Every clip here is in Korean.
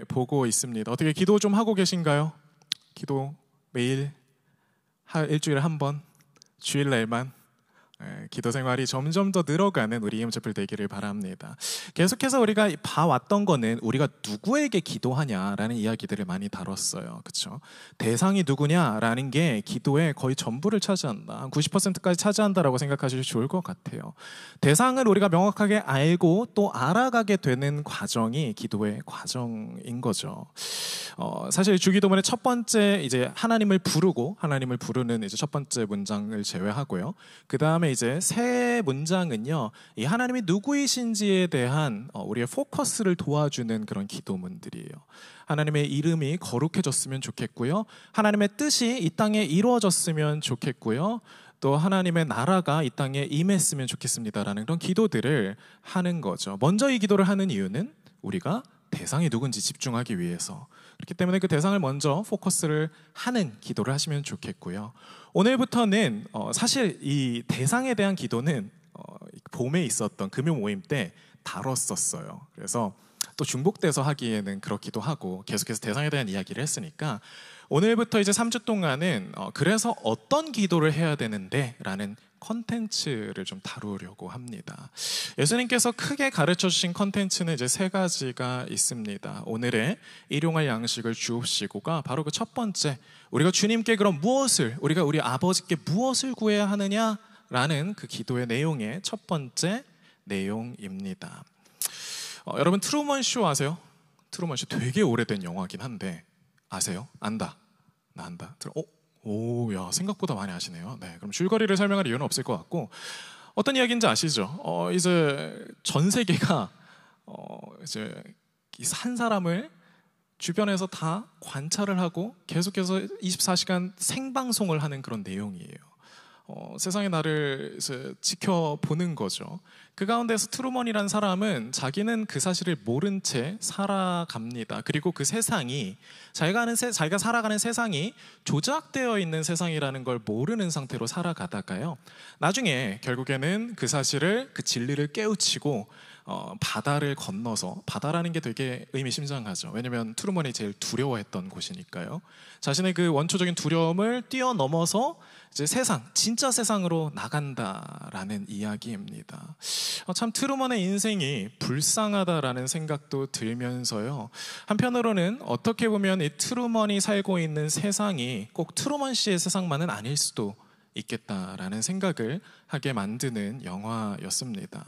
보고 있습니다. 어떻게 기도 좀 하고 계신가요? 기도 매일 일주일에 한 번, 주일날만 기도 생활이 점점 더 늘어가는 우리 이음체플 되기를 바랍니다. 계속해서 우리가 봐왔던 거는 우리가 누구에게 기도하냐라는 이야기들을 많이 다뤘어요. 그렇죠? 대상이 누구냐라는 게 기도의 거의 전부를 차지한다. 한 90%까지 차지한다라고 생각하시면 좋을 것 같아요. 대상을 우리가 명확하게 알고 또 알아가게 되는 과정이 기도의 과정인 거죠. 사실 주기도문의 첫 번째 이제 하나님을 부르는 이제 첫 번째 문장을 제외하고요. 그 다음에 이제 세 문장은요, 이 하나님이 누구이신지에 대한 우리의 포커스를 도와주는 그런 기도문들이에요. 하나님의 이름이 거룩해졌으면 좋겠고요. 하나님의 뜻이 이 땅에 이루어졌으면 좋겠고요. 또 하나님의 나라가 이 땅에 임했으면 좋겠습니다라는 그런 기도들을 하는 거죠. 먼저 이 기도를 하는 이유는 우리가 대상이 누군지 집중하기 위해서, 그렇기 때문에 그 대상을 먼저 포커스를 하는 기도를 하시면 좋겠고요. 오늘부터는 사실 이 대상에 대한 기도는 봄에 있었던 금요 모임 때 다뤘었어요. 그래서 또 중복돼서 하기에는 그렇기도 하고 계속해서 대상에 대한 이야기를 했으니까 오늘부터 이제 3주 동안은 그래서 어떤 기도를 해야 되는데 라는 컨텐츠를 좀 다루려고 합니다. 예수님께서 크게 가르쳐 주신 컨텐츠는 이제 세 가지가 있습니다. 오늘의 일용할 양식을 주옵시고가 바로 그 첫 번째, 우리가 주님께 그럼 우리가 우리 아버지께 무엇을 구해야 하느냐라는 그 기도의 내용의 첫 번째 내용입니다. 여러분 트루먼 쇼 아세요? 트루먼 쇼 되게 오래된 영화긴 한데 아세요? 안다. 나 안다. 야, 생각보다 많이 아시네요. 네, 그럼 줄거리를 설명할 이유는 없을 것 같고, 어떤 이야기인지 아시죠? 이제 전 세계가 이제 한 사람을 주변에서 다 관찰을 하고 계속해서 24시간 생방송을 하는 그런 내용이에요. 세상의 나를 이제 지켜보는 거죠. 그 가운데서 트루먼이라는 사람은 자기는 그 사실을 모른 채 살아갑니다. 그리고 그 세상이 자기가 살아가는 세상이 조작되어 있는 세상이라는 걸 모르는 상태로 살아가다가요, 나중에 결국에는 그 사실을, 그 진리를 깨우치고 바다를 건너서, 바다라는 게 되게 의미심장하죠. 왜냐하면 트루먼이 제일 두려워했던 곳이니까요. 자신의 그 원초적인 두려움을 뛰어넘어서 이제 진짜 세상으로 나간다라는 이야기입니다. 참 트루먼의 인생이 불쌍하다라는 생각도 들면서요, 한편으로는 어떻게 보면 이 트루먼이 살고 있는 세상이 꼭 트루먼 씨의 세상만은 아닐 수도 있겠다라는 생각을 하게 만드는 영화였습니다.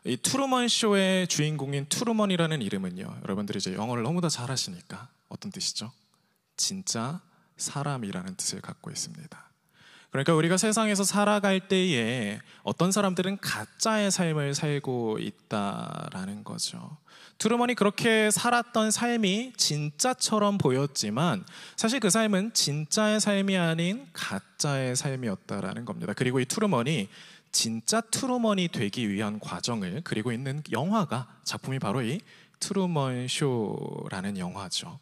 이 트루먼 쇼의 주인공인 트루먼이라는 이름은요, 여러분들이 이제 영어를 너무 다 잘하시니까 어떤 뜻이죠? 진짜 사람이라는 뜻을 갖고 있습니다. 그러니까 우리가 세상에서 살아갈 때에 어떤 사람들은 가짜의 삶을 살고 있다라는 거죠. 트루먼이 그렇게 살았던 삶이 진짜처럼 보였지만 사실 그 삶은 진짜의 삶이 아닌 가짜의 삶이었다라는 겁니다. 그리고 이 트루먼이 진짜 트루먼이 되기 위한 과정을 그리고 있는 작품이 바로 이 트루먼 쇼라는 영화죠.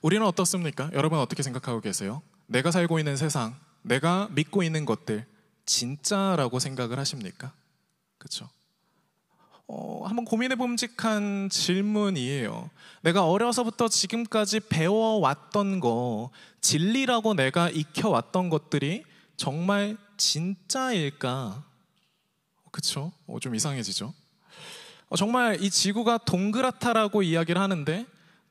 우리는 어떻습니까? 여러분 어떻게 생각하고 계세요? 내가 살고 있는 세상, 내가 믿고 있는 것들 진짜라고 생각을 하십니까? 그렇죠? 한번 고민해 봄직한 질문이에요. 내가 어려서부터 지금까지 배워왔던 거, 진리라고 내가 익혀왔던 것들이 정말 진짜일까? 그렇죠? 좀 이상해지죠? 정말 이 지구가 동그랗다라고 이야기를 하는데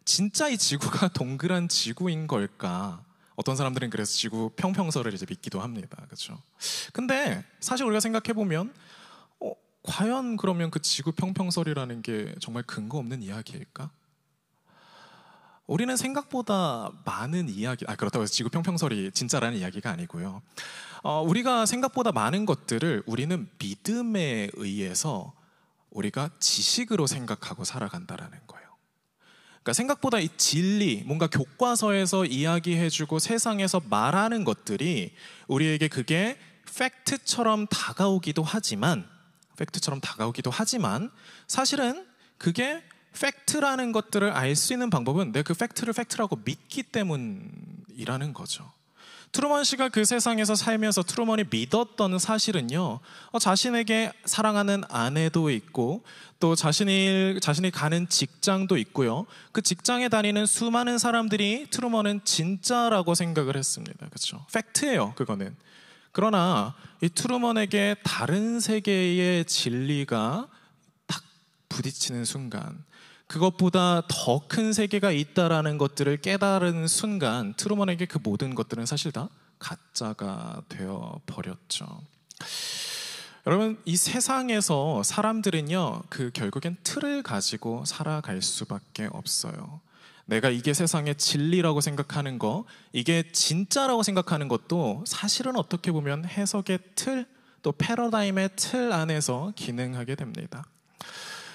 진짜 이 지구가 동그란 지구인 걸까? 어떤 사람들은 그래서 지구 평평설을 이제 믿기도 합니다. 그렇죠? 근데 사실 우리가 생각해 보면 과연 그러면 그 지구 평평설이라는 게 정말 근거 없는 이야기일까? 우리는 생각보다 많은 그렇다고 해서 지구 평평설이 진짜라는 이야기가 아니고요. 우리가 생각보다 많은 것들을 우리는 믿음에 의해서 우리가 지식으로 생각하고 살아간다라는 거예요. 그러니까 생각보다 이 진리, 뭔가 교과서에서 이야기해주고 세상에서 말하는 것들이 우리에게 그게 팩트처럼 다가오기도 하지만 사실은 그게 팩트라는 것들을 알 수 있는 방법은 내가 그 팩트를 팩트라고 믿기 때문이라는 거죠. 트루먼 씨가 그 세상에서 살면서 트루먼이 믿었던 사실은요, 자신에게 사랑하는 아내도 있고 또 자신이 가는 직장도 있고요, 그 직장에 다니는 수많은 사람들이 트루먼은 진짜라고 생각을 했습니다. 그렇죠? 팩트예요, 그거는. 그러나 이 트루먼에게 다른 세계의 진리가 딱 부딪히는 순간, 그것보다 더 큰 세계가 있다라는 것들을 깨달은 순간, 트루먼에게 그 모든 것들은 사실 다 가짜가 되어 버렸죠. 여러분, 이 세상에서 사람들은요, 결국엔 틀을 가지고 살아갈 수밖에 없어요. 내가 이게 세상의 진리라고 생각하는 거, 이게 진짜라고 생각하는 것도 사실은 어떻게 보면 해석의 틀, 또 패러다임의 틀 안에서 기능하게 됩니다.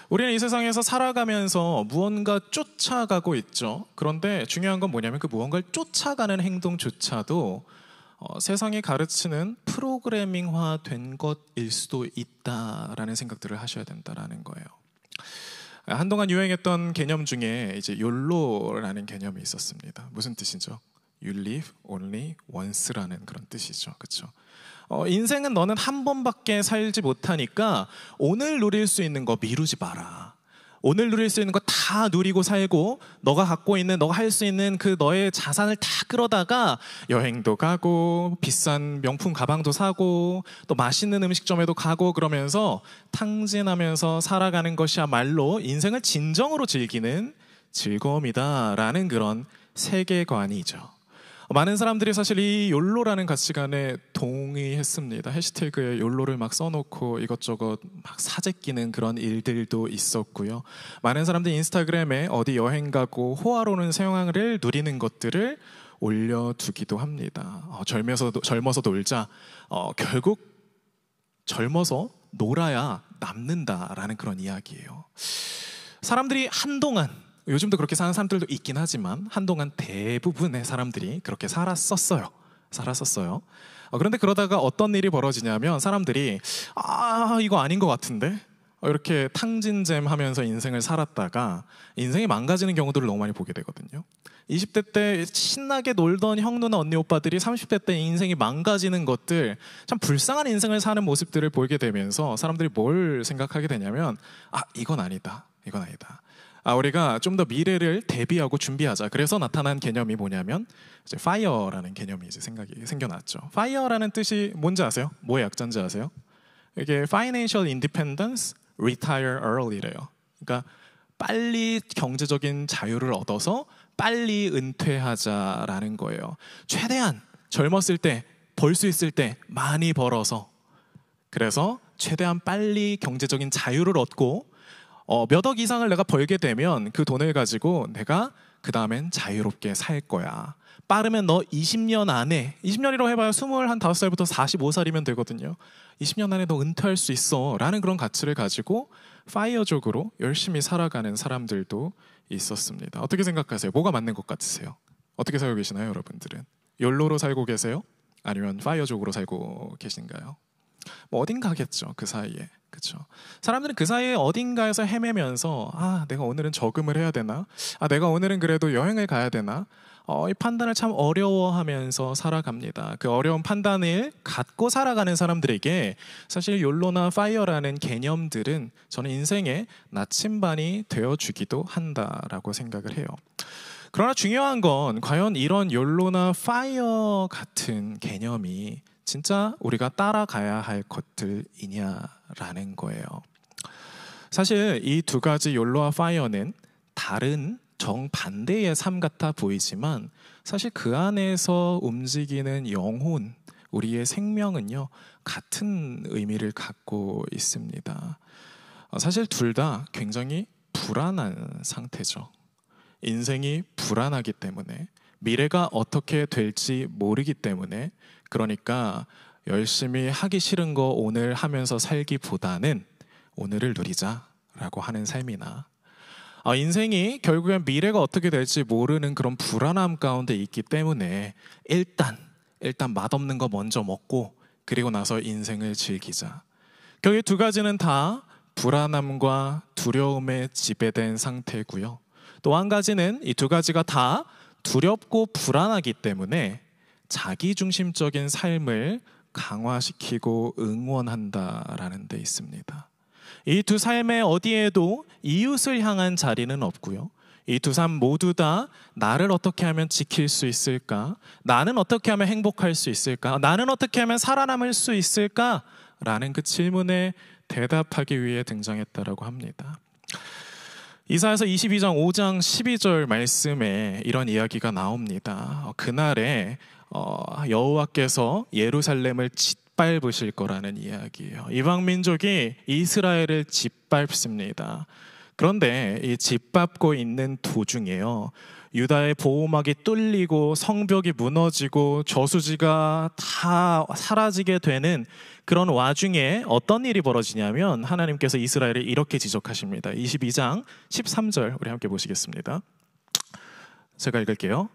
우리는 이 세상에서 살아가면서 무언가 쫓아가고 있죠. 그런데 중요한 건 뭐냐면 그 무언가를 쫓아가는 행동조차도 세상이 가르치는 프로그래밍화 된 것일 수도 있다라는 생각들을 하셔야 된다라는 거예요. 한동안 유행했던 개념 중에 이제 욜로라는 개념이 있었습니다. 무슨 뜻이죠? You live only once라는 그런 뜻이죠. 그렇죠? 인생은 너는 한 번밖에 살지 못하니까 오늘 누릴 수 있는 거 미루지 마라. 오늘 누릴 수 있는 거 다 누리고 살고, 너가 갖고 있는, 너가 할 수 있는 그 너의 자산을 다 끌어다가 여행도 가고 비싼 명품 가방도 사고 또 맛있는 음식점에도 가고 그러면서 탕진하면서 살아가는 것이야말로 인생을 진정으로 즐기는 즐거움이다라는 그런 세계관이죠. 많은 사람들이 사실 이 욜로라는 가치관에 동의했습니다. 해시태그에 욜로를 막 써놓고 이것저것 막 사재끼는 그런 일들도 있었고요. 많은 사람들이 인스타그램에 어디 여행 가고 호화로운 생활을 누리는 것들을 올려두기도 합니다. 젊어서 놀자. 결국 젊어서 놀아야 남는다라는 그런 이야기예요. 사람들이 한동안, 요즘도 그렇게 사는 사람들도 있긴 하지만 한동안 대부분의 사람들이 그렇게 살았었어요. 그런데 그러다가 어떤 일이 벌어지냐면 사람들이 이거 아닌 것 같은데? 이렇게 탕진잼 하면서 인생을 살았다가 인생이 망가지는 경우들을 너무 많이 보게 되거든요. 20대 때 신나게 놀던 형 누나 언니 오빠들이 30대 때 인생이 망가지는 것들, 참 불쌍한 인생을 사는 모습들을 보게 되면서 사람들이 뭘 생각하게 되냐면 이건 아니다. 우리가 좀 더 미래를 대비하고 준비하자. 그래서 나타난 개념이 뭐냐면 이제 FIRE라는 개념이 이제 생겨났죠. FIRE라는 뜻이 뭔지 아세요? 뭐의 약자인지 아세요? 이게 Financial Independence, Retire Early래요. 그러니까 빨리 경제적인 자유를 얻어서 빨리 은퇴하자라는 거예요. 최대한 젊었을 때, 벌 수 있을 때 많이 벌어서, 그래서 최대한 빨리 경제적인 자유를 얻고 몇 억 이상을 내가 벌게 되면 그 돈을 가지고 내가 그 다음엔 자유롭게 살 거야. 빠르면 너 20년 안에, 20년이라고 해봐야 25살부터 45살이면 되거든요. 20년 안에 너 은퇴할 수 있어 라는 그런 가치를 가지고 파이어족으로 열심히 살아가는 사람들도 있었습니다. 어떻게 생각하세요? 뭐가 맞는 것 같으세요? 어떻게 살고 계시나요, 여러분들은? 욜로로 살고 계세요? 아니면 파이어족으로 살고 계신가요? 뭐 어딘가겠죠, 그 사이에. 그렇죠. 사람들은 그 사이에 어딘가에서 헤매면서 내가 오늘은 저금을 해야 되나? 내가 오늘은 그래도 여행을 가야 되나? 이 판단을 참 어려워하면서 살아갑니다. 그 어려운 판단을 갖고 살아가는 사람들에게 사실 욜로나 파이어라는 개념들은 저는 인생의 나침반이 되어주기도 한다라고 생각을 해요. 그러나 중요한 건 과연 이런 욜로나 파이어 같은 개념이 진짜 우리가 따라가야 할 것들이냐라는 거예요. 사실 이 두 가지 욜로와 파이어는 다른 정반대의 삶 같아 보이지만 사실 그 안에서 움직이는 영혼, 우리의 생명은요, 같은 의미를 갖고 있습니다. 사실 둘 다 굉장히 불안한 상태죠. 인생이 불안하기 때문에, 미래가 어떻게 될지 모르기 때문에, 그러니까 열심히 하기 싫은 거 오늘 하면서 살기보다는 오늘을 누리자라고 하는 삶이나, 인생이 결국엔 미래가 어떻게 될지 모르는 그런 불안함 가운데 있기 때문에 일단 맛없는 거 먼저 먹고 그리고 나서 인생을 즐기자. 결국 두 가지는 다 불안함과 두려움에 지배된 상태고요. 또 한 가지는 이 두 가지가 다 두렵고 불안하기 때문에 자기중심적인 삶을 강화시키고 응원한다라는 데 있습니다. 이 두 삶의 어디에도 이웃을 향한 자리는 없고요. 이 두 삶 모두 다 나를 어떻게 하면 지킬 수 있을까? 나는 어떻게 하면 행복할 수 있을까? 나는 어떻게 하면 살아남을 수 있을까? 라는 그 질문에 대답하기 위해 등장했다라고 합니다. 이사야서 22장 5장 12절 말씀에 이런 이야기가 나옵니다. 그날에 여호와께서 예루살렘을 짓밟으실 거라는 이야기예요. 이방 민족이 이스라엘을 짓밟습니다. 그런데 이 짓밟고 있는 도중에요, 유다의 보호막이 뚫리고 성벽이 무너지고 저수지가 다 사라지게 되는 그런 와중에 어떤 일이 벌어지냐면 하나님께서 이스라엘을 이렇게 지적하십니다. 22장 13절 우리 함께 보시겠습니다. 제가 읽을게요.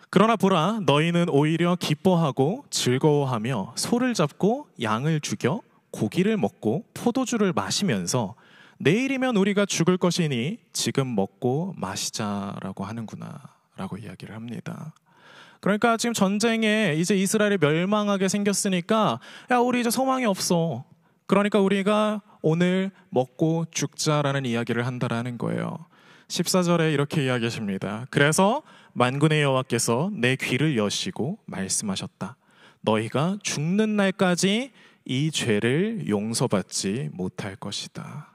그러나 보라, 너희는 오히려 기뻐하고 즐거워하며 소를 잡고 양을 죽여 고기를 먹고 포도주를 마시면서 내일이면 우리가 죽을 것이니 지금 먹고 마시자라고 하는구나 라고 이야기를 합니다. 그러니까 지금 전쟁에 이제 이스라엘이 멸망하게 생겼으니까 야, 우리 이제 소망이 없어. 그러니까 우리가 오늘 먹고 죽자라는 이야기를 한다라는 거예요. 14절에 이렇게 이야기하십니다. 그래서 만군의 여호와께서 내 귀를 여시고 말씀하셨다. 너희가 죽는 날까지 이 죄를 용서받지 못할 것이다.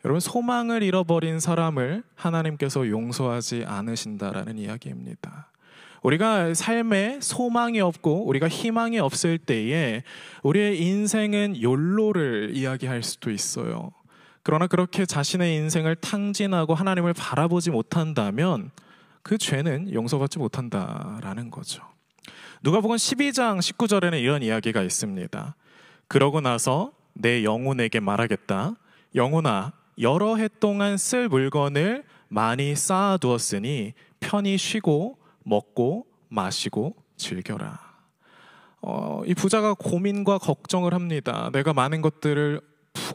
여러분, 소망을 잃어버린 사람을 하나님께서 용서하지 않으신다라는 이야기입니다. 우리가 삶에 소망이 없고 우리가 희망이 없을 때에 우리의 인생은 욜로를 이야기할 수도 있어요. 그러나 그렇게 자신의 인생을 탕진하고 하나님을 바라보지 못한다면 그 죄는 용서받지 못한다라는 거죠. 누가복음 12장 19절에는 이런 이야기가 있습니다. 그러고 나서 내 영혼에게 말하겠다. 영혼아, 여러 해 동안 쓸 물건을 많이 쌓아두었으니 편히 쉬고 먹고 마시고 즐겨라. 이 부자가 고민과 걱정을 합니다. 내가 많은 것들을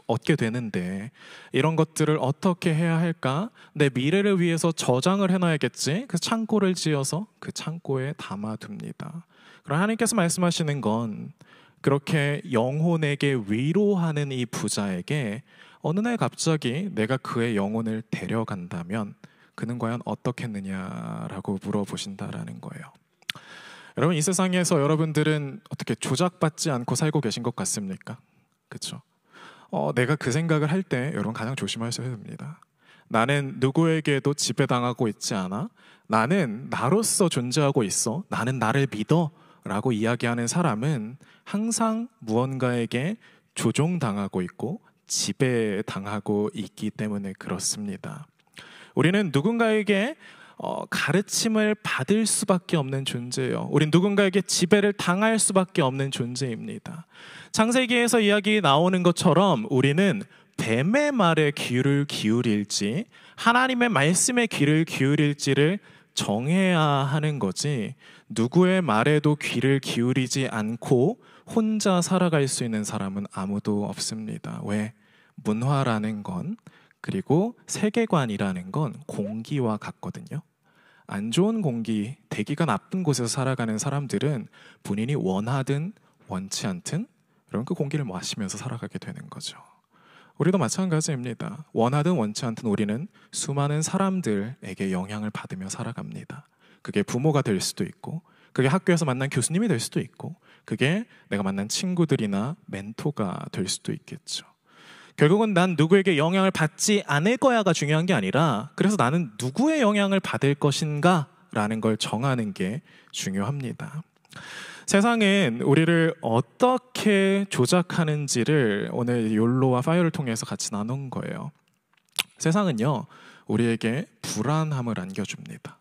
얻게 되는데 이런 것들을 어떻게 해야 할까? 내 미래를 위해서 저장을 해놔야겠지. 그 창고를 지어서 그 창고에 담아둡니다. 그럼 하나님께서 말씀하시는 건 그렇게 영혼에게 위로하는 이 부자에게 어느 날 갑자기 내가 그의 영혼을 데려간다면 그는 과연 어떻겠느냐라고 물어보신다라는 거예요. 여러분, 이 세상에서 여러분들은 어떻게 조작받지 않고 살고 계신 것 같습니까? 그렇죠? 내가 그 생각을 할 때 여러분 가장 조심하셔야 됩니다. 나는 누구에게도 지배당하고 있지 않아. 나는 나로서 존재하고 있어. 나는 나를 믿어 라고 이야기하는 사람은 항상 무언가에게 조종당하고 있고 지배당하고 있기 때문에 그렇습니다. 우리는 누군가에게 가르침을 받을 수밖에 없는 존재예요. 우린 누군가에게 지배를 당할 수밖에 없는 존재입니다. 창세기에서 이야기 나오는 것처럼 우리는 뱀의 말에 귀를 기울일지 하나님의 말씀에 귀를 기울일지를 정해야 하는 거지, 누구의 말에도 귀를 기울이지 않고 혼자 살아갈 수 있는 사람은 아무도 없습니다. 왜? 문화라는 건, 그리고 세계관이라는 건 공기와 같거든요. 안 좋은 공기, 대기가 나쁜 곳에서 살아가는 사람들은 본인이 원하든 원치 않든 그런 그 공기를 마시면서 살아가게 되는 거죠. 우리도 마찬가지입니다. 원하든 원치 않든 우리는 수많은 사람들에게 영향을 받으며 살아갑니다. 그게 부모가 될 수도 있고, 그게 학교에서 만난 교수님이 될 수도 있고, 그게 내가 만난 친구들이나 멘토가 될 수도 있겠죠. 결국은 난 누구에게 영향을 받지 않을 거야가 중요한 게 아니라, 그래서 나는 누구의 영향을 받을 것인가 라는 걸 정하는 게 중요합니다. 세상은 우리를 어떻게 조작하는지를 오늘 욜로와 파이어를 통해서 같이 나눈 거예요. 세상은요, 우리에게 불안함을 안겨줍니다.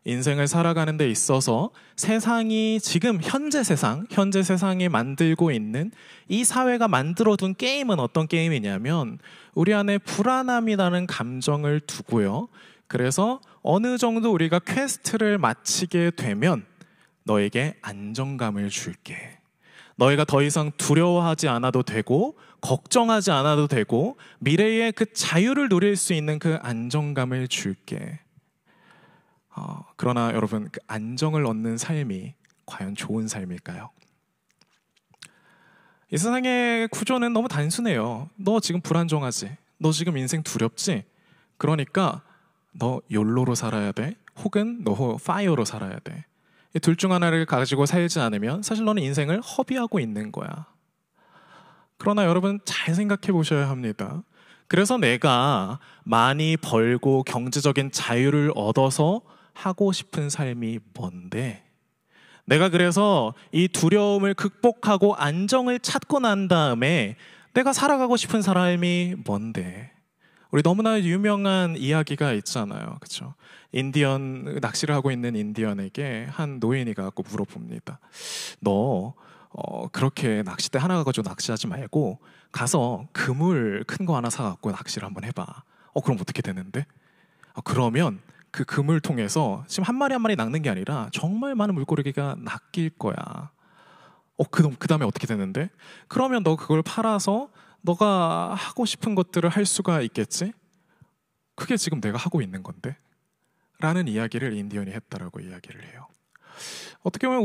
인생을 살아가는 데 있어서 세상이 지금 현재 세상이 만들고 있는 이 사회가 만들어둔 게임은 어떤 게임이냐면 우리 안에 불안함이라는 감정을 두고요. 그래서 어느 정도 우리가 퀘스트를 마치게 되면 너에게 안정감을 줄게. 너희가 더 이상 두려워하지 않아도 되고 걱정하지 않아도 되고 미래의 그 자유를 누릴 수 있는 그 안정감을 줄게. 그러나 여러분, 그 안정을 얻는 삶이 과연 좋은 삶일까요? 이 세상의 구조는 너무 단순해요. 너 지금 불안정하지? 너 지금 인생 두렵지? 그러니까 너 욜로로 살아야 돼. 혹은 너 파이어로 살아야 돼. 이 둘 중 하나를 가지고 살지 않으면 사실 너는 인생을 허비하고 있는 거야. 그러나 여러분 잘 생각해 보셔야 합니다. 그래서 내가 많이 벌고 경제적인 자유를 얻어서 하고 싶은 삶이 뭔데? 내가 그래서 이 두려움을 극복하고 안정을 찾고 난 다음에 내가 살아가고 싶은 삶이 뭔데? 우리 너무나 유명한 이야기가 있잖아요. 그렇죠? 인디언 낚시를 하고 있는 인디언에게 한 노인이 가고 물어봅니다. 너 그렇게 낚싯대 하나 가지고 낚시하지 말고 가서 그물 큰 거 하나 사갖고 낚시를 한번 해봐. 그럼 어떻게 되는데? 그러면 그 그물 통해서 지금 한 마리 한 마리 낚는 게 아니라 정말 많은 물고기가 낚일 거야. 그 다음에 어떻게 되는데? 그러면 너 그걸 팔아서 너가 하고 싶은 것들을 할 수가 있겠지? 그게 지금 내가 하고 있는 건데? 라는 이야기를 인디언이 했다라고 이야기를 해요. 어떻게 보면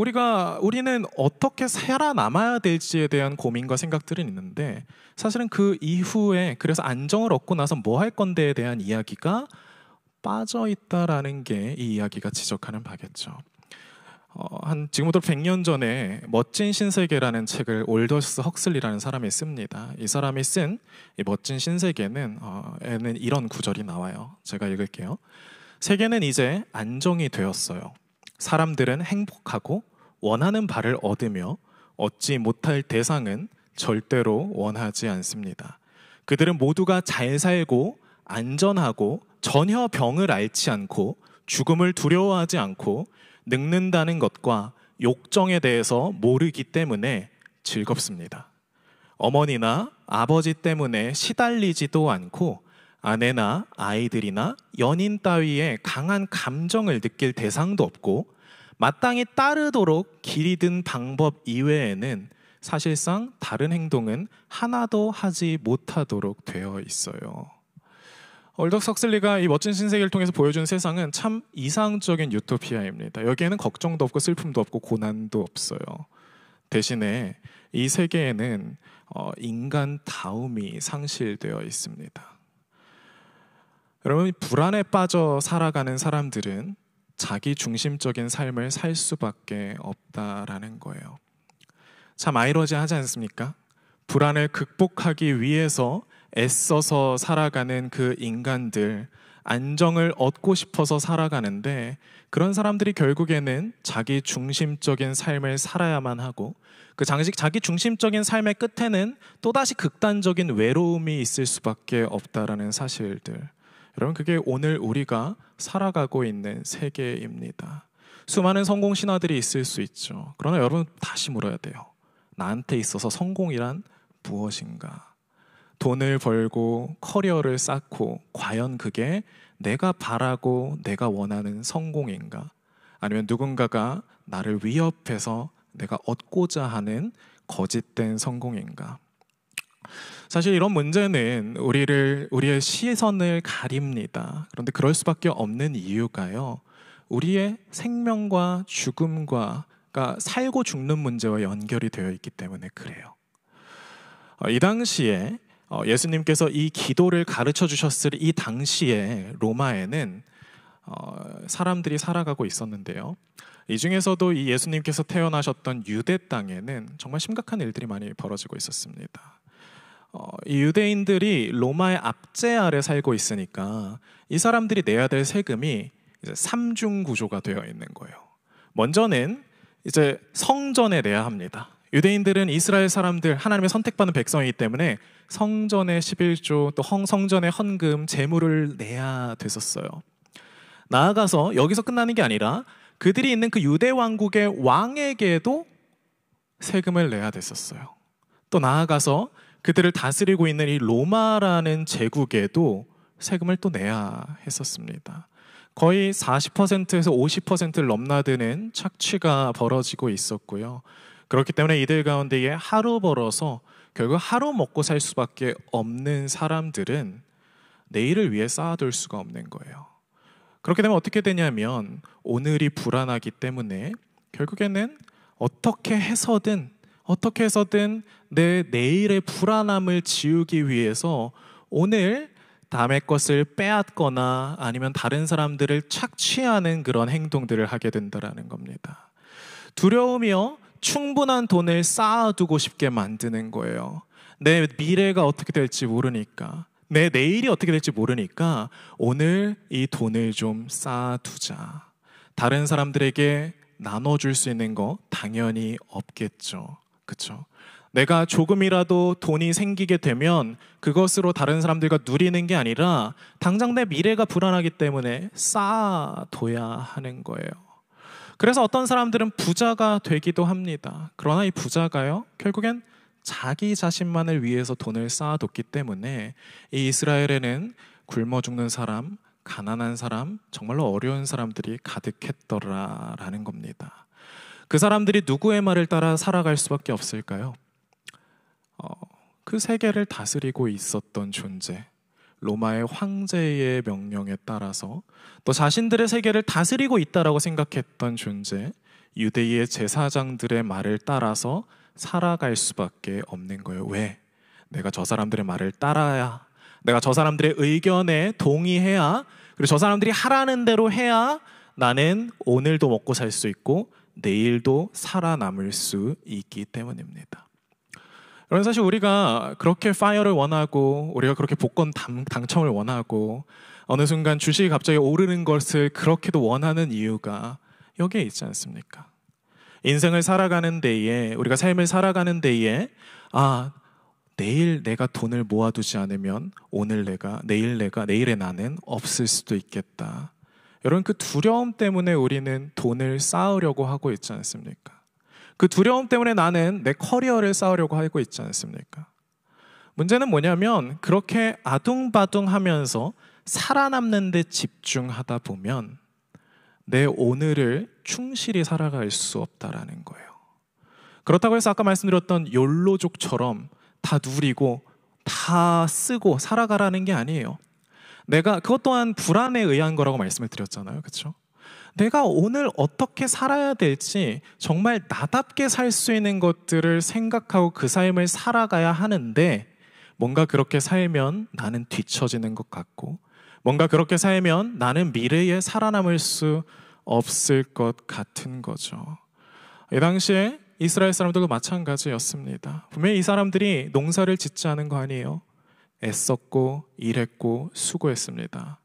우리는 어떻게 살아남아야 될지에 대한 고민과 생각들은 있는데 사실은 그 이후에 그래서 안정을 얻고 나서 뭐 할 건데에 대한 이야기가 빠져 있다라는 게 이 이야기가 지적하는 바겠죠. 지금부터 100년 전에 멋진 신세계라는 책을 올더스 헉슬리라는 사람이 씁니다. 이 사람이 쓴 이 멋진 신세계는 에는 이런 구절이 나와요. 제가 읽을게요. 세계는 이제 안정이 되었어요. 사람들은 행복하고 원하는 바를 얻으며 얻지 못할 대상은 절대로 원하지 않습니다. 그들은 모두가 잘 살고 안전하고 전혀 병을 앓지 않고 죽음을 두려워하지 않고 늙는다는 것과 욕정에 대해서 모르기 때문에 즐겁습니다. 어머니나 아버지 때문에 시달리지도 않고 아내나 아이들이나 연인 따위의 강한 감정을 느낄 대상도 없고 마땅히 따르도록 길이 든 방법 이외에는 사실상 다른 행동은 하나도 하지 못하도록 되어 있어요. 올더스 헉슬리가 이 멋진 신세계를 통해서 보여준 세상은 참 이상적인 유토피아입니다. 여기에는 걱정도 없고 슬픔도 없고 고난도 없어요. 대신에 이 세계에는 인간다움이 상실되어 있습니다. 여러분, 불안에 빠져 살아가는 사람들은 자기 중심적인 삶을 살 수밖에 없다라는 거예요. 참 아이러지하지 않습니까? 불안을 극복하기 위해서 애써서 살아가는 그 인간들, 안정을 얻고 싶어서 살아가는데 그런 사람들이 결국에는 자기 중심적인 삶을 살아야만 하고 그 자기 중심적인 삶의 끝에는 또다시 극단적인 외로움이 있을 수밖에 없다라는 사실들. 여러분, 그게 오늘 우리가 살아가고 있는 세계입니다. 수많은 성공 신화들이 있을 수 있죠. 그러나 여러분 다시 물어야 돼요. 나한테 있어서 성공이란 무엇인가? 돈을 벌고 커리어를 쌓고 과연 그게 내가 바라고 내가 원하는 성공인가? 아니면 누군가가 나를 위협해서 내가 얻고자 하는 거짓된 성공인가? 사실 이런 문제는 우리의 시선을 가립니다. 그런데 그럴 수밖에 없는 이유가요. 우리의 생명과 죽음과 그러니까 살고 죽는 문제와 연결이 되어 있기 때문에 그래요. 이 당시에 예수님께서 이 기도를 가르쳐 주셨을 이 당시에 로마에는 사람들이 살아가고 있었는데요. 이 중에서도 이 예수님께서 태어나셨던 유대 땅에는 정말 심각한 일들이 많이 벌어지고 있었습니다. 이 유대인들이 로마의 압제 아래 살고 있으니까 이 사람들이 내야 될 세금이 이제 삼중 구조가 되어 있는 거예요. 먼저는 이제 성전에 내야 합니다. 유대인들은 이스라엘 사람들, 하나님의 선택받은 백성이기 때문에 성전의 11조, 또 성전의 헌금, 제물을 내야 됐었어요. 나아가서 여기서 끝나는 게 아니라 그들이 있는 그 유대 왕국의 왕에게도 세금을 내야 됐었어요. 또 나아가서 그들을 다스리고 있는 이 로마라는 제국에도 세금을 또 내야 했었습니다. 거의 40%에서 50%를 넘나드는 착취가 벌어지고 있었고요. 그렇기 때문에 이들 가운데에 하루 벌어서 결국 하루 먹고 살 수밖에 없는 사람들은 내일을 위해 쌓아둘 수가 없는 거예요. 그렇게 되면 어떻게 되냐면 오늘이 불안하기 때문에 결국에는 어떻게 해서든 내 내일의 불안함을 지우기 위해서 오늘 남의 것을 빼앗거나 아니면 다른 사람들을 착취하는 그런 행동들을 하게 된다라는 겁니다. 두려움이요, 충분한 돈을 쌓아두고 싶게 만드는 거예요. 내 미래가 어떻게 될지 모르니까, 내 내일이 어떻게 될지 모르니까 오늘 이 돈을 좀 쌓아두자. 다른 사람들에게 나눠줄 수 있는 거 당연히 없겠죠. 그렇죠? 내가 조금이라도 돈이 생기게 되면 그것으로 다른 사람들과 누리는 게 아니라 당장 내 미래가 불안하기 때문에 쌓아둬야 하는 거예요. 그래서 어떤 사람들은 부자가 되기도 합니다. 그러나 이 부자가요, 결국엔 자기 자신만을 위해서 돈을 쌓아뒀기 때문에 이 이스라엘에는 굶어 죽는 사람, 가난한 사람, 정말로 어려운 사람들이 가득했더라라는 겁니다. 그 사람들이 누구의 말을 따라 살아갈 수밖에 없을까요? 그 세계를 다스리고 있었던 존재, 로마의 황제의 명령에 따라서 또 자신들의 세계를 다스리고 있다라고 생각했던 존재, 유대의 제사장들의 말을 따라서 살아갈 수밖에 없는 거예요. 왜? 내가 저 사람들의 말을 따라야, 내가 저 사람들의 의견에 동의해야, 그리고 저 사람들이 하라는 대로 해야 나는 오늘도 먹고 살 수 있고 내일도 살아남을 수 있기 때문입니다. 여러분, 사실 우리가 그렇게 파이어를 원하고 우리가 그렇게 복권 당첨을 원하고 어느 순간 주식이 갑자기 오르는 것을 그렇게도 원하는 이유가 여기에 있지 않습니까? 인생을 살아가는 데에, 우리가 삶을 살아가는 데에 내일 내가 돈을 모아두지 않으면 내일의 나는 없을 수도 있겠다. 여러분, 그 두려움 때문에 우리는 돈을 쌓으려고 하고 있지 않습니까? 그 두려움 때문에 나는 내 커리어를 쌓으려고 하고 있지 않습니까? 문제는 뭐냐면 그렇게 아둥바둥하면서 살아남는 데 집중하다 보면 내 오늘을 충실히 살아갈 수 없다라는 거예요. 그렇다고 해서 아까 말씀드렸던 욜로족처럼 다 누리고 다 쓰고 살아가라는 게 아니에요. 내가 그것 또한 불안에 의한 거라고 말씀을 드렸잖아요. 그렇죠? 내가 오늘 어떻게 살아야 될지 정말 나답게 살 수 있는 것들을 생각하고 그 삶을 살아가야 하는데, 뭔가 그렇게 살면 나는 뒤처지는 것 같고, 뭔가 그렇게 살면 나는 미래에 살아남을 수 없을 것 같은 거죠. 이 당시에 이스라엘 사람들도 마찬가지였습니다. 분명히 이 사람들이 농사를 짓지 않은 거 아니에요. 애썼고 일했고 수고했습니다.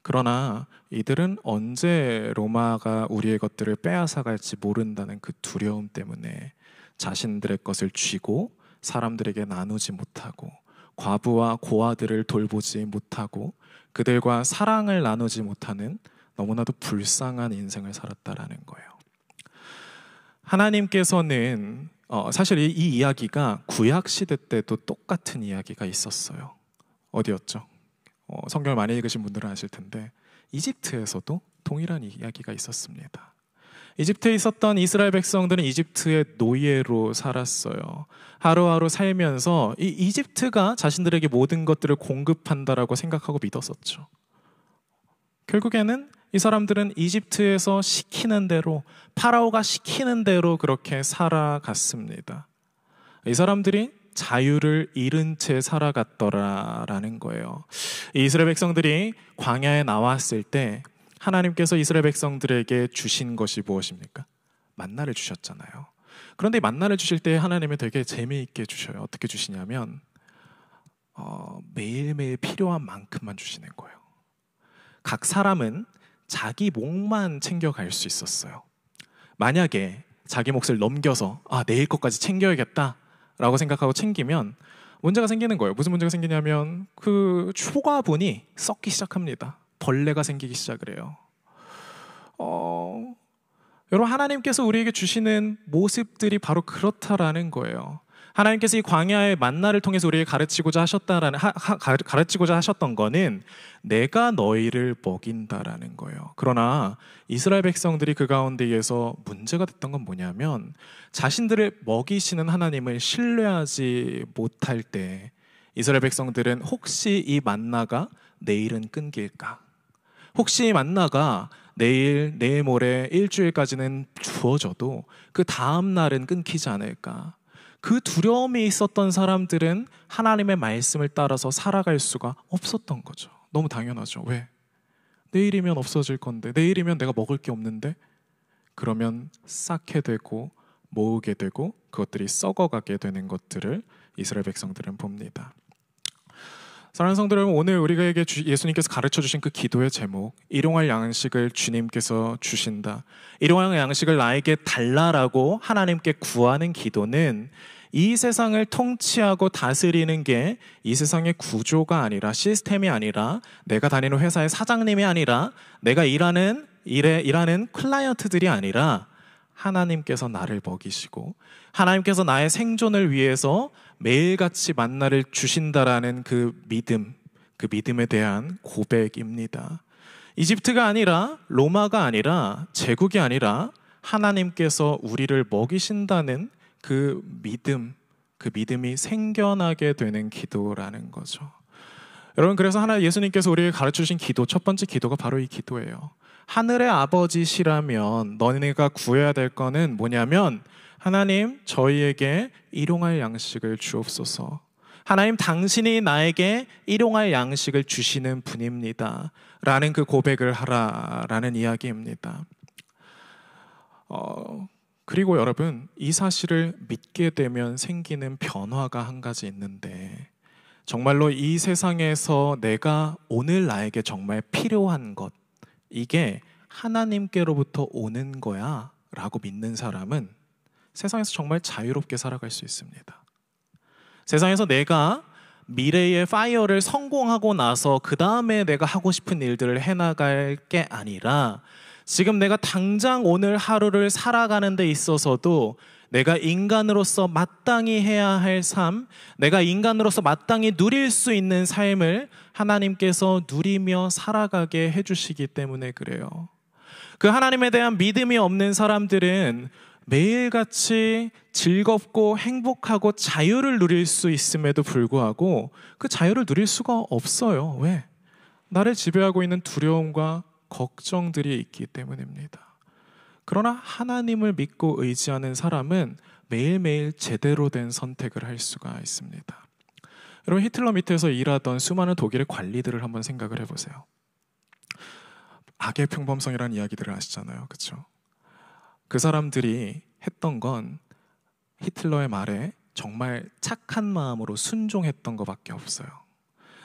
그러나 이들은 언제 로마가 우리의 것들을 빼앗아갈지 모른다는 그 두려움 때문에 자신들의 것을 쥐고 사람들에게 나누지 못하고 과부와 고아들을 돌보지 못하고 그들과 사랑을 나누지 못하는 너무나도 불쌍한 인생을 살았다라는 거예요. 하나님께서는 사실 이 이야기가 구약시대 때도 똑같은 이야기가 있었어요. 어디였죠? 성경을 많이 읽으신 분들은 아실 텐데 이집트에서도 동일한 이야기가 있었습니다. 이집트에 있었던 이스라엘 백성들은 이집트의 노예로 살았어요. 하루하루 살면서 이 이집트가 자신들에게 모든 것들을 공급한다라고 생각하고 믿었었죠. 결국에는 이 사람들은 이집트에서 시키는 대로, 파라오가 시키는 대로 그렇게 살아갔습니다. 이 사람들이 자유를 잃은 채 살아갔더라라는 거예요. 이스라엘 백성들이 광야에 나왔을 때 하나님께서 이스라엘 백성들에게 주신 것이 무엇입니까? 만나를 주셨잖아요. 그런데 이 만나를 주실 때 하나님은 되게 재미있게 주셔요. 어떻게 주시냐면 매일매일 필요한 만큼만 주시는 거예요. 각 사람은 자기 몫만 챙겨갈 수 있었어요. 만약에 자기 몫을 넘겨서 내일 것까지 챙겨야겠다 라고 생각하고 챙기면 문제가 생기는 거예요. 무슨 문제가 생기냐면 그 초과분이 썩기 시작합니다. 벌레가 생기기 시작을 해요. 여러분, 하나님께서 우리에게 주시는 모습들이 바로 그렇다라는 거예요. 하나님께서 이 광야의 만나를 통해서 우리에게 가르치고자 하셨던 거는 내가 너희를 먹인다라는 거예요. 그러나 이스라엘 백성들이 그 가운데에서 문제가 됐던 건 뭐냐면 자신들을 먹이시는 하나님을 신뢰하지 못할 때 이스라엘 백성들은 혹시 이 만나가 내일은 끊길까? 혹시 이 만나가 내일 모레 일주일까지는 부어져도 그 다음 날은 끊기지 않을까. 그 두려움이 있었던 사람들은 하나님의 말씀을 따라서 살아갈 수가 없었던 거죠. 너무 당연하죠. 왜? 내일이면 없어질 건데, 내일이면 내가 먹을 게 없는데, 그러면 쌓게 되고 모으게 되고 그것들이 썩어가게 되는 것들을 이스라엘 백성들은 봅니다. 사랑하는 성도 여러분, 오늘 우리에게 예수님께서 가르쳐 주신 그 기도의 제목, 일용할 양식을 주님께서 주신다, 일용할 양식을 나에게 달라라고 하나님께 구하는 기도는 이 세상을 통치하고 다스리는 게 이 세상의 구조가 아니라, 시스템이 아니라, 내가 다니는 회사의 사장님이 아니라, 내가 일하는 클라이언트들이 아니라 하나님께서 나를 먹이시고 하나님께서 나의 생존을 위해서 매일같이 만나를 주신다라는 그 믿음, 그 믿음에 대한 고백입니다. 이집트가 아니라, 로마가 아니라, 제국이 아니라 하나님께서 우리를 먹이신다는 그 믿음, 그 믿음이 생겨나게 되는 기도라는 거죠. 여러분, 그래서 예수님께서 우리에게 가르쳐주신 기도, 첫 번째 기도가 바로 이 기도예요. 하늘의 아버지시라면 너네가 구해야 될 거는 뭐냐면, 하나님, 저희에게 일용할 양식을 주옵소서. 하나님, 당신이 나에게 일용할 양식을 주시는 분입니다 라는 그 고백을 하라라는 이야기입니다. 그리고 여러분, 이 사실을 믿게 되면 생기는 변화가 한 가지 있는데, 정말로 이 세상에서 내가 오늘 나에게 정말 필요한 것, 이게 하나님께로부터 오는 거야 라고 믿는 사람은 세상에서 정말 자유롭게 살아갈 수 있습니다. 세상에서 내가 미래의 파이어를 성공하고 나서 그 다음에 내가 하고 싶은 일들을 해나갈 게 아니라, 지금 내가 당장 오늘 하루를 살아가는 데 있어서도 내가 인간으로서 마땅히 해야 할 삶, 내가 인간으로서 마땅히 누릴 수 있는 삶을 하나님께서 누리며 살아가게 해주시기 때문에 그래요. 그 하나님에 대한 믿음이 없는 사람들은 매일같이 즐겁고 행복하고 자유를 누릴 수 있음에도 불구하고 그 자유를 누릴 수가 없어요. 왜? 나를 지배하고 있는 두려움과 걱정들이 있기 때문입니다. 그러나 하나님을 믿고 의지하는 사람은 매일매일 제대로 된 선택을 할 수가 있습니다. 여러분, 히틀러 밑에서 일하던 수많은 독일의 관리들을 한번 생각을 해보세요. 악의 평범성이라는 이야기들을 아시잖아요. 그렇죠? 그 사람들이 했던 건 히틀러의 말에 정말 착한 마음으로 순종했던 것밖에 없어요.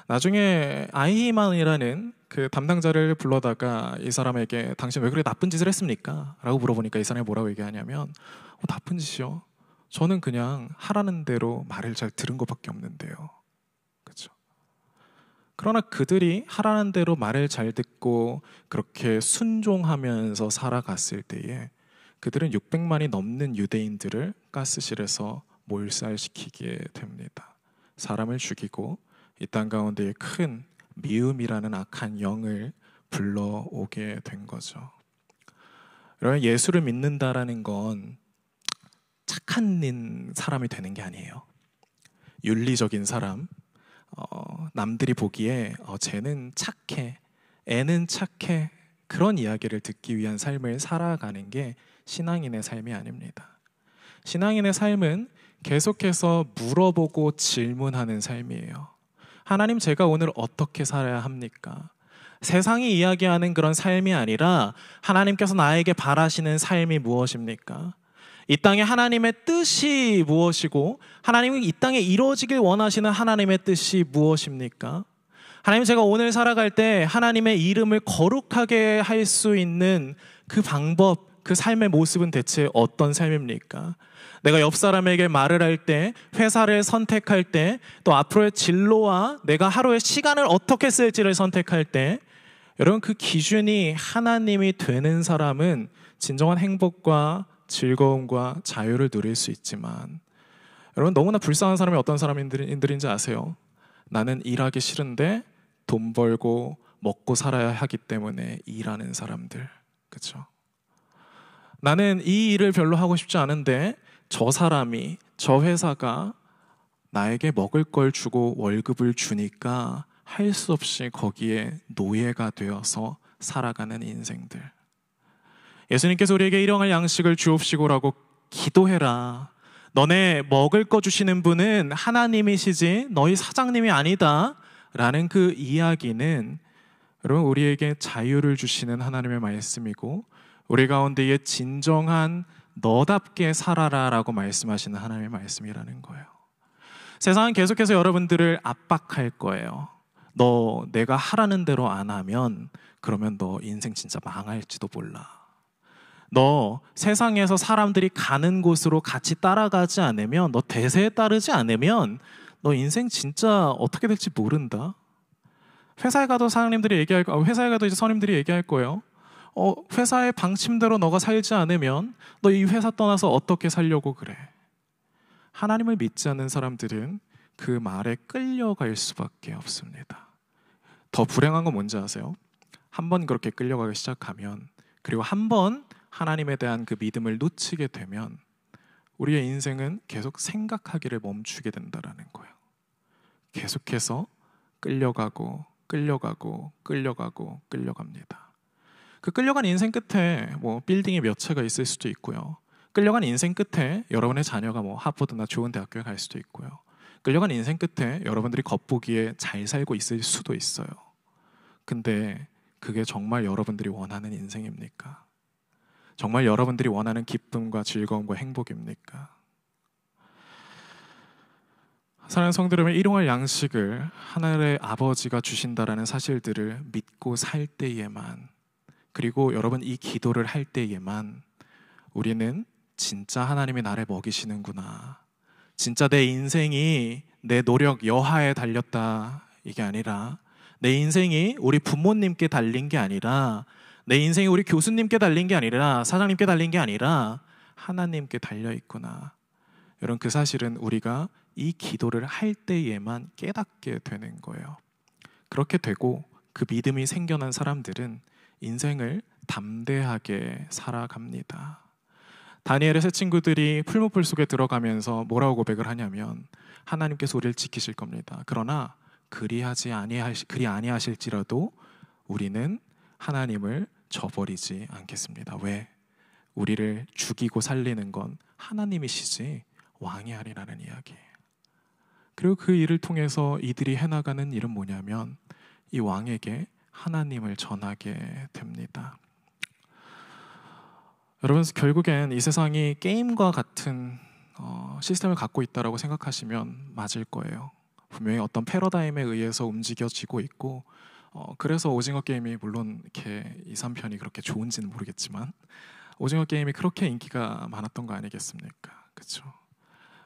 나중에 아이히만이라는 그 담당자를 불러다가 이 사람에게 당신 왜 그렇게 나쁜 짓을 했습니까? 라고 물어보니까 이 사람이 뭐라고 얘기하냐면, 나쁜 짓이요? 저는 그냥 하라는 대로 말을 잘 들은 것밖에 없는데요. 그렇죠? 그러나 그들이 하라는 대로 말을 잘 듣고 그렇게 순종하면서 살아갔을 때에 그들은 600만이 넘는 유대인들을 가스실에서 몰살시키게 됩니다. 사람을 죽이고 이 땅 가운데에 큰 미움이라는 악한 영을 불러오게 된 거죠. 여러분, 예수를 믿는다라는 건 착한 사람이 되는 게 아니에요. 윤리적인 사람, 남들이 보기에 쟤는 착해, 애는 착해, 그런 이야기를 듣기 위한 삶을 살아가는 게 신앙인의 삶이 아닙니다. 신앙인의 삶은 계속해서 물어보고 질문하는 삶이에요. 하나님, 제가 오늘 어떻게 살아야 합니까? 세상이 이야기하는 그런 삶이 아니라 하나님께서 나에게 바라시는 삶이 무엇입니까? 이 땅에 하나님의 뜻이 무엇이고 하나님이 이 땅에 이루어지길 원하시는 하나님의 뜻이 무엇입니까? 하나님, 제가 오늘 살아갈 때 하나님의 이름을 거룩하게 할 수 있는 그 방법, 그 삶의 모습은 대체 어떤 삶입니까? 내가 옆 사람에게 말을 할 때, 회사를 선택할 때, 또 앞으로의 진로와 내가 하루의 시간을 어떻게 쓸지를 선택할 때, 여러분, 그 기준이 하나님이 되는 사람은 진정한 행복과 즐거움과 자유를 누릴 수 있지만, 여러분, 너무나 불쌍한 사람이 어떤 사람인지 아세요? 나는 일하기 싫은데 돈 벌고 먹고 살아야 하기 때문에 일하는 사람들. 그렇죠? 나는 이 일을 별로 하고 싶지 않은데 저 사람이, 저 회사가 나에게 먹을 걸 주고 월급을 주니까 할 수 없이 거기에 노예가 되어서 살아가는 인생들. 예수님께서 우리에게 일용할 양식을 주옵시고라고 기도해라. 너네 먹을 거 주시는 분은 하나님이시지 너희 사장님이 아니다 라는 그 이야기는 여러분 우리에게 자유를 주시는 하나님의 말씀이고 우리 가운데에 진정한 너답게 살아라 라고 말씀하시는 하나님의 말씀이라는 거예요. 세상은 계속해서 여러분들을 압박할 거예요. 너 내가 하라는 대로 안 하면 그러면 너 인생 진짜 망할지도 몰라. 너 세상에서 사람들이 가는 곳으로 같이 따라가지 않으면, 너 대세에 따르지 않으면 너 인생 진짜 어떻게 될지 모른다. 회사에 가도 사장님들이 얘기할 거, 회사에 가도 이제 선임들이 얘기할 거예요. 회사의 방침대로 너가 살지 않으면 너 이 회사 떠나서 어떻게 살려고 그래. 하나님을 믿지 않는 사람들은 그 말에 끌려갈 수밖에 없습니다. 더 불행한 건 뭔지 아세요? 한 번 그렇게 끌려가기 시작하면, 그리고 한 번 하나님에 대한 그 믿음을 놓치게 되면 우리의 인생은 계속 생각하기를 멈추게 된다라는 거예요. 계속해서 끌려가고 끌려갑니다. 그 끌려간 인생 끝에 뭐 빌딩이 몇 채가 있을 수도 있고요. 끌려간 인생 끝에 여러분의 자녀가 뭐 하버드나 좋은 대학교에 갈 수도 있고요. 끌려간 인생 끝에 여러분들이 겉보기에 잘 살고 있을 수도 있어요. 근데 그게 정말 여러분들이 원하는 인생입니까? 정말 여러분들이 원하는 기쁨과 즐거움과 행복입니까? 사랑하는 성도 여러분, 일용할 양식을 하늘의 아버지가 주신다라는 사실들을 믿고 살 때에만, 그리고 여러분 이 기도를 할 때에만 우리는 진짜 하나님이 나를 먹이시는구나, 진짜 내 인생이 내 노력 여하에 달렸다, 이게 아니라 내 인생이 우리 부모님께 달린 게 아니라, 내 인생이 우리 교수님께 달린 게 아니라, 사장님께 달린 게 아니라 하나님께 달려있구나. 여러분, 그 사실은 우리가 이 기도를 할 때에만 깨닫게 되는 거예요. 그렇게 되고 그 믿음이 생겨난 사람들은 인생을 담대하게 살아갑니다. 다니엘의 세 친구들이 풀무불 속에 들어가면서 뭐라고 고백을 하냐면, 하나님께서 우리를 지키실 겁니다. 그러나 그리 아니하실지라도 우리는 하나님을 저버리지 않겠습니다. 왜? 우리를 죽이고 살리는 건 하나님이시지 왕이 아니라는 이야기예요. 그리고 그 일을 통해서 이들이 해나가는 일은 뭐냐면 이 왕에게 하나님을 전하게 됩니다. 여러분, 결국엔 이 세상이 게임과 같은 시스템을 갖고 있다고 생각하시면 맞을 거예요. 분명히 어떤 패러다임에 의해서 움직여지고 있고, 그래서 오징어 게임이, 물론 이렇게 2, 3편이 그렇게 좋은지는 모르겠지만 오징어 게임이 그렇게 인기가 많았던 거 아니겠습니까? 그렇죠?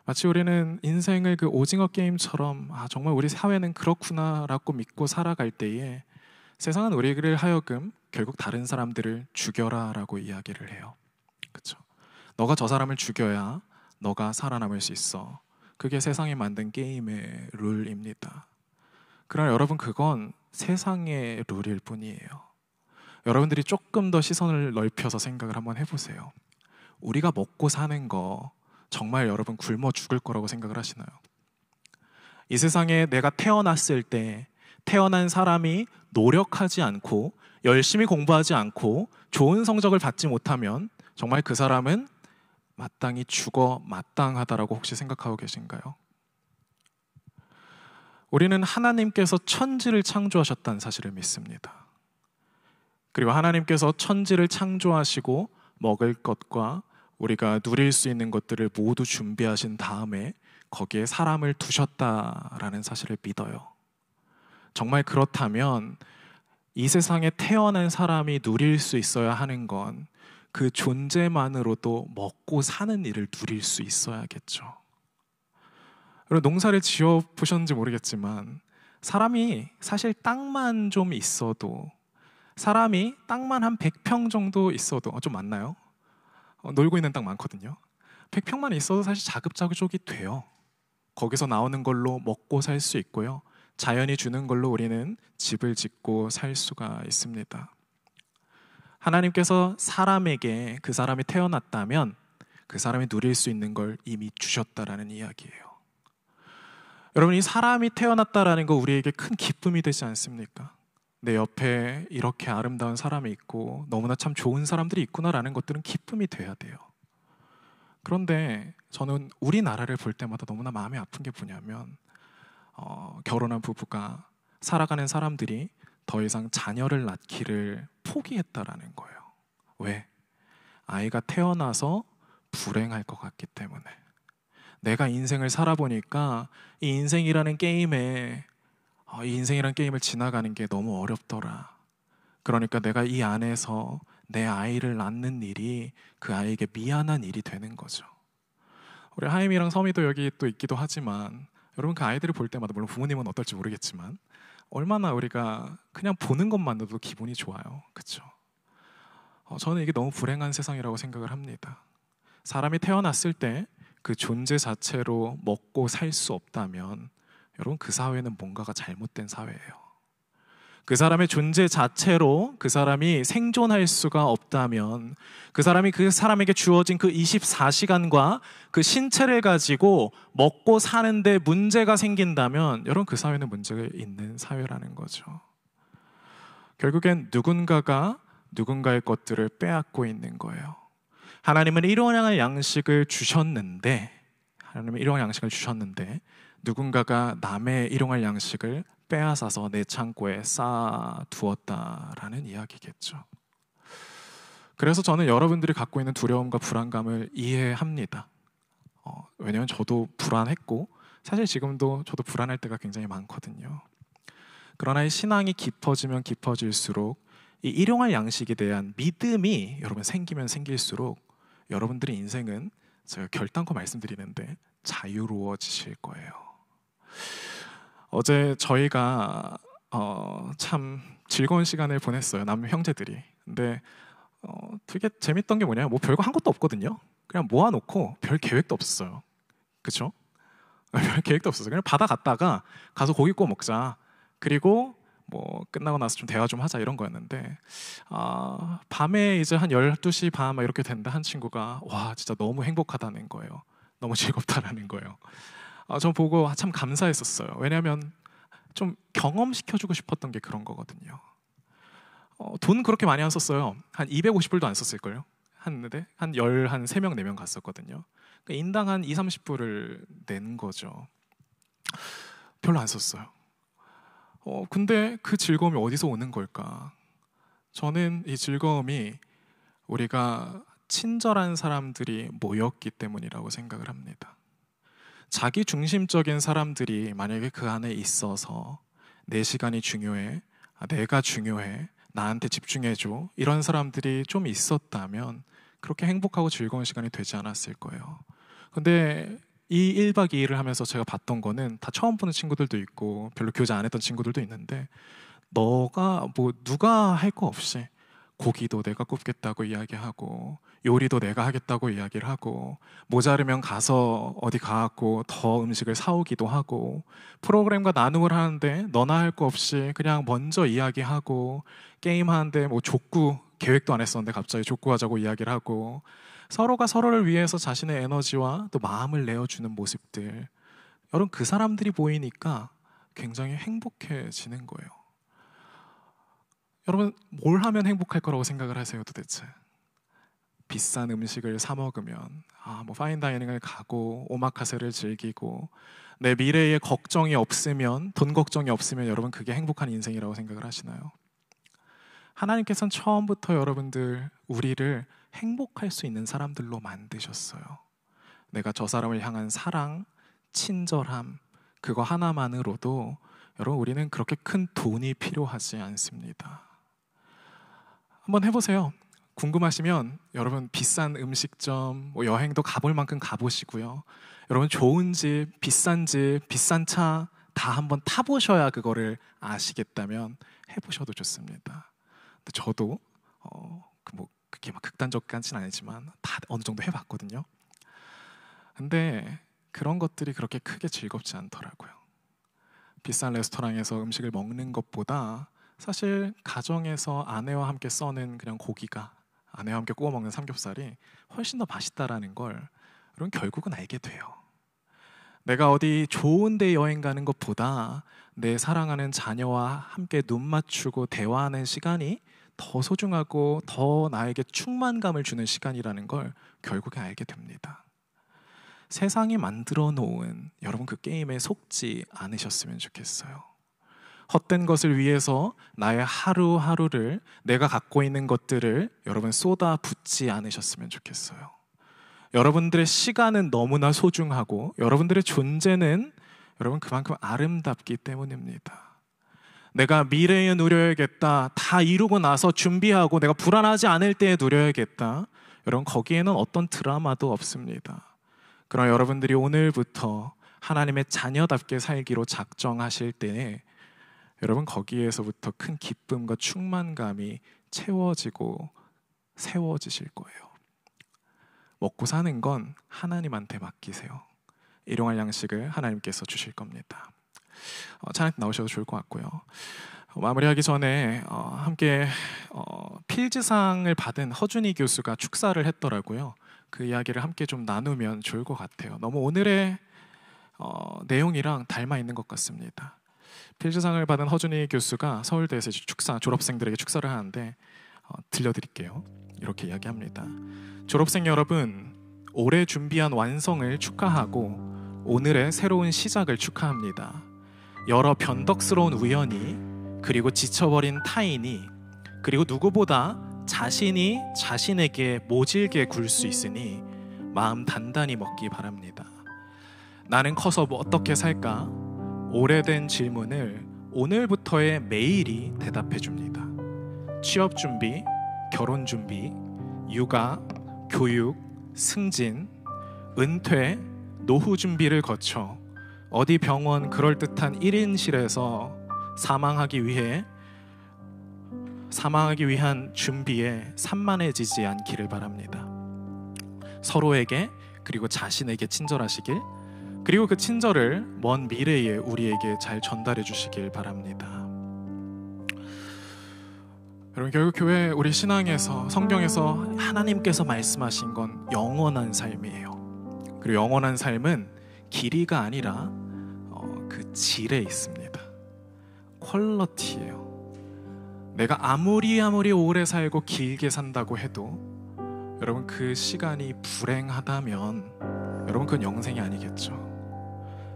마치 우리는 인생을 그 오징어 게임처럼 정말 우리 사회는 그렇구나라고 믿고 살아갈 때에 세상은 우리를 하여금 결국 다른 사람들을 죽여라라고 이야기를 해요. 그렇죠? 너가 저 사람을 죽여야 너가 살아남을 수 있어. 그게 세상이 만든 게임의 룰입니다. 그러나 여러분, 그건 세상의 룰일 뿐이에요. 여러분들이 조금 더 시선을 넓혀서 생각을 한번 해보세요. 우리가 먹고 사는 거 정말 여러분 굶어 죽을 거라고 생각을 하시나요? 이 세상에 내가 태어났을 때 태어난 사람이 노력하지 않고 열심히 공부하지 않고 좋은 성적을 받지 못하면 정말 그 사람은 마땅히 죽어 마땅하다라고 혹시 생각하고 계신가요? 우리는 하나님께서 천지를 창조하셨다는 사실을 믿습니다. 그리고 하나님께서 천지를 창조하시고 먹을 것과 우리가 누릴 수 있는 것들을 모두 준비하신 다음에 거기에 사람을 두셨다라는 사실을 믿어요. 정말 그렇다면 이 세상에 태어난 사람이 누릴 수 있어야 하는 건 그 존재만으로도 먹고 사는 일을 누릴 수 있어야겠죠. 여러분, 농사를 지어 보셨는지 모르겠지만 사람이 사실 땅만 좀 있어도, 사람이 땅만 한 100평 정도 있어도, 좀 많나요? 놀고 있는 땅 많거든요. 100평만 있어도 사실 자급자족이 돼요. 거기서 나오는 걸로 먹고 살 수 있고요. 자연이 주는 걸로 우리는 집을 짓고 살 수가 있습니다. 하나님께서 사람에게 그 사람이 태어났다면 그 사람이 누릴 수 있는 걸 이미 주셨다라는 이야기예요. 여러분, 이 사람이 태어났다라는 거 우리에게 큰 기쁨이 되지 않습니까? 내 옆에 이렇게 아름다운 사람이 있고 너무나 참 좋은 사람들이 있구나라는 것들은 기쁨이 돼야 돼요. 그런데 저는 우리나라를 볼 때마다 너무나 마음이 아픈 게 뭐냐면 결혼한 부부가 살아가는 사람들이 더 이상 자녀를 낳기를 포기했다라는 거예요. 왜? 아이가 태어나서 불행할 것 같기 때문에. 내가 인생을 살아보니까 이 인생이라는 게임에 이 인생이라는 게임을 지나가는 게 너무 어렵더라. 그러니까 내가 이 안에서 내 아이를 낳는 일이 그 아이에게 미안한 일이 되는 거죠. 우리 하임이랑 서미도 여기 또 있기도 하지만 여러분 그 아이들을 볼 때마다 물론 부모님은 어떨지 모르겠지만 얼마나 우리가 그냥 보는 것만으로도 기분이 좋아요. 그렇죠? 저는 이게 너무 불행한 세상이라고 생각을 합니다. 사람이 태어났을 때 그 존재 자체로 먹고 살 수 없다면 여러분 그 사회는 뭔가가 잘못된 사회예요. 그 사람의 존재 자체로 그 사람이 생존할 수가 없다면 그 사람이 그 사람에게 주어진 그 24시간과 그 신체를 가지고 먹고 사는데 문제가 생긴다면 여러분 그 사회는 문제가 있는 사회라는 거죠. 결국엔 누군가가 누군가의 것들을 빼앗고 있는 거예요. 하나님은 일용할 양식을 주셨는데 누군가가 남의 일용할 양식을 빼앗아서 내 창고에 쌓아 두었다라는 이야기겠죠. 그래서 저는 여러분들이 갖고 있는 두려움과 불안감을 이해합니다. 왜냐하면 저도 불안했고 사실 지금도 저도 불안할 때가 굉장히 많거든요. 그러나 이 신앙이 깊어지면 깊어질수록 이 일용할 양식에 대한 믿음이 여러분 생기면 생길수록 여러분들의 인생은 제가 결단코 말씀드리는데 자유로워지실 거예요. 어제 저희가 참 즐거운 시간을 보냈어요. 남 형제들이. 근데 되게 재밌던 게 뭐냐면 뭐 별거 한 것도 없거든요. 그냥 모아놓고 별 계획도 없었어요. 그렇죠? 별 계획도 없었어요. 그냥 바다 갔다가 가서 고기 구워 먹자. 그리고 뭐 끝나고 나서 좀 대화 좀 하자 이런 거였는데 밤에 이제 한 12시 반 막 이렇게 된다 한 친구가 와 진짜 너무 행복하다는 거예요. 너무 즐겁다라는 거예요. 저 보고 참 감사했었어요. 왜냐하면 좀 경험시켜주고 싶었던 게 그런 거거든요. 돈 그렇게 많이 안 썼어요. 한 250불도 안 썼을걸요. 했는데 한 3명, 4명 갔었거든요. 그러니까 인당 한 2, 30불을 낸 거죠. 별로 안 썼어요. 근데 그 즐거움이 어디서 오는 걸까? 저는 이 즐거움이 우리가 친절한 사람들이 모였기 때문이라고 생각을 합니다. 자기 중심적인 사람들이 만약에 그 안에 있어서 내 시간이 중요해, 내가 중요해, 나한테 집중해줘 이런 사람들이 좀 있었다면 그렇게 행복하고 즐거운 시간이 되지 않았을 거예요. 근데 이 1박 2일을 하면서 제가 봤던 거는 다 처음 보는 친구들도 있고 별로 교제 안 했던 친구들도 있는데 너가 뭐 누가 할 거 없이 고기도 내가 굽겠다고 이야기하고 요리도 내가 하겠다고 이야기를 하고 모자르면 가서 어디 가갖고 더 음식을 사오기도 하고 프로그램과 나눔을 하는데 너나 할 거 없이 그냥 먼저 이야기하고 게임하는데 뭐 족구 계획도 안 했었는데 갑자기 족구하자고 이야기를 하고 서로가 서로를 위해서 자신의 에너지와 또 마음을 내어주는 모습들 여러분 그 사람들이 보이니까 굉장히 행복해지는 거예요. 여러분 뭘 하면 행복할 거라고 생각을 하세요 도대체? 비싼 음식을 사 먹으면 뭐 파인다이닝을 가고 오마카세를 즐기고 내 미래에 걱정이 없으면 돈 걱정이 없으면 여러분 그게 행복한 인생이라고 생각을 하시나요? 하나님께서는 처음부터 여러분들 우리를 행복할 수 있는 사람들로 만드셨어요. 내가 저 사람을 향한 사랑, 친절함 그거 하나만으로도 여러분 우리는 그렇게 큰 돈이 필요하지 않습니다. 한번 해보세요. 궁금하시면 여러분 비싼 음식점, 뭐 여행도 가볼 만큼 가보시고요. 여러분 좋은 집, 비싼 차 다 한번 타보셔야 그거를 아시겠다면 해보셔도 좋습니다. 근데 저도 뭐 그게 막 극단적까지는 아니지만 다 어느 정도 해봤거든요. 근데 그런 것들이 그렇게 크게 즐겁지 않더라고요. 비싼 레스토랑에서 음식을 먹는 것보다 사실 가정에서 아내와 함께 써는 그냥 고기가 아내와 함께 구워 먹는 삼겹살이 훨씬 더 맛있다라는 걸 여러분 결국은 알게 돼요. 내가 어디 좋은 데 여행 가는 것보다 내 사랑하는 자녀와 함께 눈 맞추고 대화하는 시간이 더 소중하고 더 나에게 충만감을 주는 시간이라는 걸 결국에 알게 됩니다. 세상이 만들어 놓은 여러분 그 게임에 속지 않으셨으면 좋겠어요. 헛된 것을 위해서 나의 하루하루를, 내가 갖고 있는 것들을 여러분 쏟아 붓지 않으셨으면 좋겠어요. 여러분들의 시간은 너무나 소중하고 여러분들의 존재는 여러분 그만큼 아름답기 때문입니다. 내가 미래에 누려야겠다, 다 이루고 나서 준비하고 내가 불안하지 않을 때에 누려야겠다, 여러분 거기에는 어떤 드라마도 없습니다. 그럼 여러분들이 오늘부터 하나님의 자녀답게 살기로 작정하실 때에 여러분 거기에서부터 큰 기쁨과 충만감이 채워지고 세워지실 거예요. 먹고 사는 건 하나님한테 맡기세요. 일용할 양식을 하나님께서 주실 겁니다. 찬양 나오셔도 좋을 것 같고요. 마무리하기 전에 함께 필즈상을 받은 허준희 교수가 축사를 했더라고요. 그 이야기를 함께 좀 나누면 좋을 것 같아요. 너무 오늘의 내용이랑 닮아 있는 것 같습니다. 필즈상을 받은 허준희 교수가 서울대에서 축사, 졸업생들에게 축사를 하는데 들려드릴게요. 이렇게 이야기합니다. 졸업생 여러분, 올해 준비한 완성을 축하하고 오늘의 새로운 시작을 축하합니다. 여러 변덕스러운 우연이, 그리고 지쳐버린 타인이, 그리고 누구보다 자신이 자신에게 모질게 굴 수 있으니 마음 단단히 먹기 바랍니다. 나는 커서 뭐 어떻게 살까? 오래된 질문을 오늘부터의 매일이 대답해 줍니다. 취업 준비, 결혼 준비, 육아, 교육, 승진, 은퇴, 노후 준비를 거쳐 어디 병원 그럴듯한 1인실에서 사망하기 위한 준비에 산만해지지 않기를 바랍니다. 서로에게 그리고 자신에게 친절하시길, 그리고 그 친절을 먼 미래에 우리에게 잘 전달해 주시길 바랍니다. 여러분, 결국 교회, 우리 신앙에서, 성경에서 하나님께서 말씀하신 건 영원한 삶이에요. 그리고 영원한 삶은 길이가 아니라 그 질에 있습니다. 퀄러티예요. 내가 아무리 오래 살고 길게 산다고 해도 여러분 그 시간이 불행하다면 여러분 그건 영생이 아니겠죠.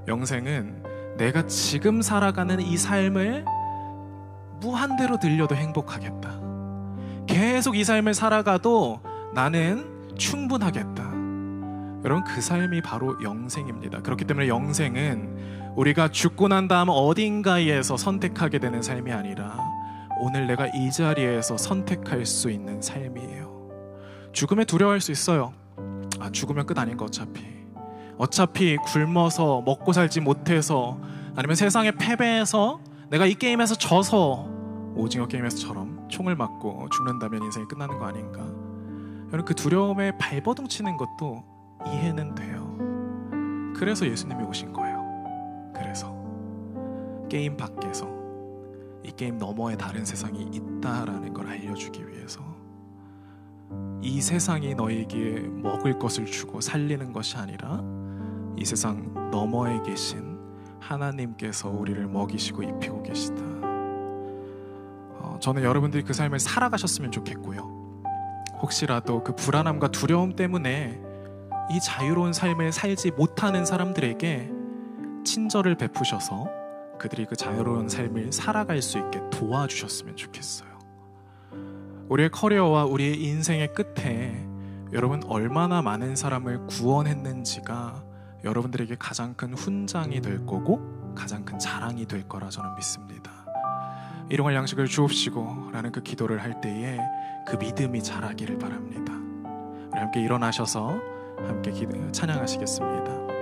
영생은 내가 지금 살아가는 이 삶을 무한대로 들려도 행복하겠다, 계속 이 삶을 살아가도 나는 충분하겠다, 여러분 그 삶이 바로 영생입니다. 그렇기 때문에 영생은 우리가 죽고 난 다음 어딘가에서 선택하게 되는 삶이 아니라 오늘 내가 이 자리에서 선택할 수 있는 삶이에요. 죽음에 두려워할 수 있어요. 죽으면 끝 아닌 거, 어차피 굶어서 먹고 살지 못해서, 아니면 세상에 패배해서 내가 이 게임에서 져서 오징어 게임에서처럼 총을 맞고 죽는다면 인생이 끝나는 거 아닌가. 여러분 그 두려움에 발버둥 치는 것도 이해는 돼요. 그래서 예수님이 오신 거예요. 그래서 게임 밖에서 이 게임 너머에 다른 세상이 있다라는 걸 알려주기 위해서, 이 세상이 너에게 먹을 것을 주고 살리는 것이 아니라 이 세상 너머에 계신 하나님께서 우리를 먹이시고 입히고 계시다. 저는 여러분들이 그 삶을 살아가셨으면 좋겠고요. 혹시라도 그 불안함과 두려움 때문에 이 자유로운 삶을 살지 못하는 사람들에게 친절을 베푸셔서 그들이 그 자유로운 삶을 살아갈 수 있게 도와주셨으면 좋겠어요. 우리의 커리어와 우리의 인생의 끝에 여러분 얼마나 많은 사람을 구원했는지가 여러분들에게 가장 큰 훈장이 될 거고 가장 큰 자랑이 될 거라 저는 믿습니다. 일용할 양식을 주옵시고 라는 그 기도를 할 때에 그 믿음이 자라기를 바랍니다. 우리 함께 일어나셔서 함께 찬양하시겠습니다.